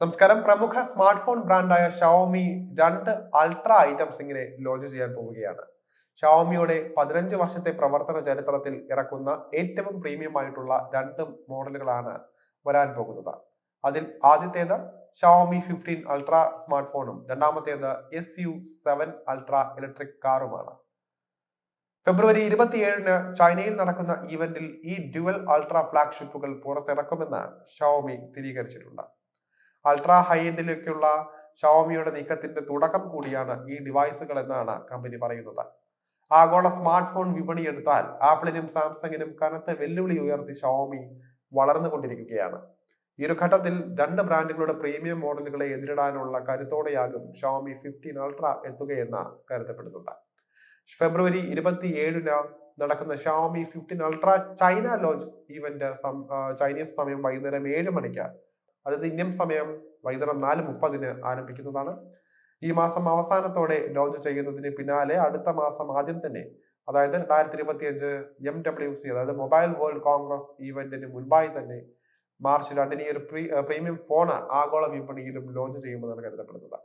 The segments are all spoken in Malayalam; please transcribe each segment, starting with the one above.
നമസ്കാരം. പ്രമുഖ സ്മാർട്ട് ഫോൺ ബ്രാൻഡായ ഷവോമി രണ്ട് അൾട്രാ ഐറ്റംസ് ഇങ്ങനെ ലോഞ്ച് ചെയ്യാൻ പോവുകയാണ്. ഷവോമിയുടെ 15 വർഷത്തെ പ്രവർത്തന ചരിത്രത്തിൽ ഇറക്കുന്ന ഏറ്റവും പ്രീമിയം ആയിട്ടുള്ള രണ്ട് മോഡലുകളാണ് വരാൻ പോകുന്നത്. അതിൽ ആദ്യത്തേത് ഷവോമി 15 അൾട്രാ സ്മാർട്ട് ഫോണും രണ്ടാമത്തേത് SU7 അൾട്രാ ഇലക്ട്രിക് കാറുമാണ്. ഫെബ്രുവരി 27-ന് ചൈനയിൽ നടക്കുന്ന ഈവന്റിൽ ഈ ഡ്യുവൽ അൾട്രാ ഫ്ലാഗ്ഷിപ്പുകൾ പുറത്തിറക്കുമെന്ന് ഷവോമി സ്ഥിരീകരിച്ചിട്ടുണ്ട്. അൾട്രാ ഹൈ എൻഡിലേക്കുള്ള ഷവോമിയുടെ നീക്കത്തിന്റെ തുടക്കം കൂടിയാണ് ഈ ഡിവൈസുകൾ എന്നാണ് കമ്പനി പറയുന്നത്. ആഗോള സ്മാർട്ട് ഫോൺ വിപണി എടുത്താൽ ആപ്പിളിനും സാംസങ്ങിനും കനത്ത വെല്ലുവിളി ഉയർത്തി ഷവോമി വളർന്നുകൊണ്ടിരിക്കുകയാണ്. ഈ ഒരു ഘട്ടത്തിൽ രണ്ട് ബ്രാൻഡുകളുടെ പ്രീമിയം മോഡലുകളെ എതിരിടാനുള്ള കരുത്തോടെയാകും ഷവോമി 15 അൾട്ര എത്തുകയെന്ന് കരുതപ്പെടുന്നുണ്ട്. ഫെബ്രുവരി 27-ന് നടക്കുന്ന Xiaomi 15 ultra China launch event Chinese സമയം വൈകുന്നേരം 7 മണിക്ക്, അതായത് ഇന്ത്യൻ സമയം വൈകുന്നേരം 4:30-ന് ആരംഭിക്കുന്നതാണ്. ഈ മാസം അവസാനത്തോടെ ലോഞ്ച് ചെയ്യുന്നതിന് പിന്നാലെ അടുത്ത മാസം ആദ്യം തന്നെ, അതായത് 2025 MWC അതായത് മൊബൈൽ വേൾഡ് കോൺഗ്രസ് ഈവന്റിന് മുൻപായി തന്നെ മാർച്ച് 2-ന് ഈ ഒരു പ്രീമിയം ഫോൺ ആഗോള വിപണിയിലും ലോഞ്ച് ചെയ്യുമെന്നാണ് കരുതപ്പെടുന്നത്.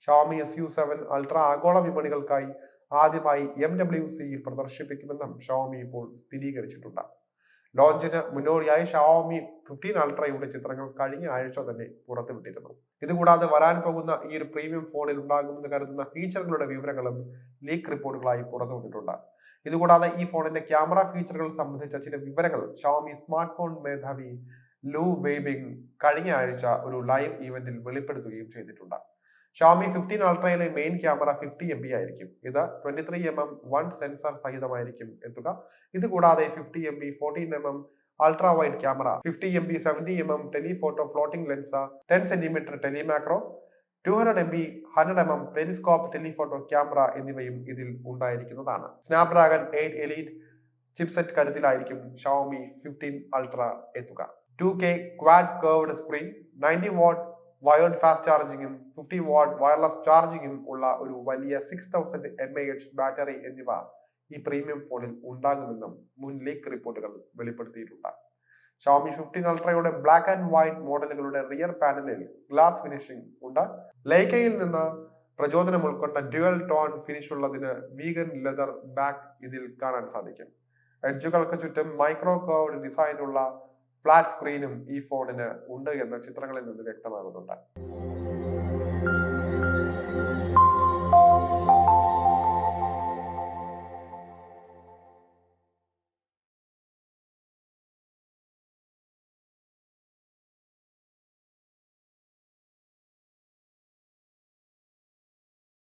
ഷവോമി SU7 അൾട്ര ആഗോള വിപണികൾക്കായി ആദ്യമായി MWCയിൽ പ്രദർശിപ്പിക്കുമെന്നും ഷവോമി ഇപ്പോൾ സ്ഥിരീകരിച്ചിട്ടുണ്ട്. ലോഞ്ചിന് മുന്നോടിയായി ഷവോമി 15 അൾട്രയുടെ ചിത്രങ്ങൾ കഴിഞ്ഞ ആഴ്ച തന്നെ പുറത്തുവിട്ടിരുന്നു. ഇതുകൂടാതെ വരാൻ പോകുന്ന ഈ ഒരു പ്രീമിയം ഫോണിൽ ഉണ്ടാകുമെന്ന് കരുതുന്ന ഫീച്ചറുകളുടെ വിവരങ്ങളും ലീക്ക് റിപ്പോർട്ടുകളായി പുറത്തുവന്നിട്ടുണ്ട്. ഇതുകൂടാതെ ഈ ഫോണിന്റെ ക്യാമറ ഫീച്ചറുകൾ സംബന്ധിച്ച ചില വിവരങ്ങൾ ഷവോമി സ്മാർട്ട് ഫോൺ മേധാവി ലു വെയ്ബിങ് കഴിഞ്ഞ ആഴ്ച ഒരു ലൈവ് ഈവന്റിൽ വെളിപ്പെടുത്തുകയും ചെയ്തിട്ടുണ്ട്. ഷവോമി 15 അൾട്രയിലെ മെയിൻ ക്യാമറ 50MP ആയിരിക്കും. ഇത് 23mm 1 സെൻസർ സഹിതമായിരിക്കും എത്തുക. ഇത് കൂടാതെ 50MP 14mm ultra wide camera, 50MP 70mm telephoto floating lens, 10cm telemacro, 200MP 100mm periscope telephoto camera എന്നിവയും ഇതിൽ ഉണ്ടായിരിക്കുന്നതാണ്. സ്നാപ്ഡ്രാഗൺ 8 എലീറ്റ് ചിപ്സെറ്റ് കരുത്തിലായിരിക്കും ഷവോമി 15 അൾട്ര എത്തുക. 2K quad curved screen, 90W wired fast ചാർജിങ്ങും 50W വയർലെസ് ചാർജിങ്ങും ഉള്ള ഒരു വലിയ 6000 mAh ബാറ്ററി എന്നിവ ഈ പ്രീമിയം ഫോണിൽ ഉണ്ടാകുമെന്നും മുൻ ലീക്ക് റിപ്പോർട്ടുകൾ വെളിപ്പെടുത്തിയിട്ടുണ്ട്. ഷവോമി 15 അൾട്രയുടെ ബ്ലാക്ക് ആൻഡ് വൈറ്റ് മോഡലുകളുടെ റിയർ പാനലിൽ ഗ്ലാസ് ഫിനിഷിംഗ് ഉണ്ട്. ലൈക്കയിൽ നിന്ന് പ്രചോദനം ഉൾക്കൊണ്ട ഡ്യുവൽ ടോൺ ഫിനിഷ് ഉള്ളതിന് വീഗൻ ലെതർ ബാക്ക് ഇതിൽ കാണാൻ സാധിക്കും. എഡ്ജുകൾക്ക് ചുറ്റും മൈക്രോ കർവ്ഡ് ഡിസൈനുള്ള ഫ്ലാറ്റ് സ്ക്രീനും ഈ ഫോണിന് ഉണ്ട് എന്ന് ചിത്രങ്ങളിൽ നിന്ന് വ്യക്തമാകുന്നുണ്ട്.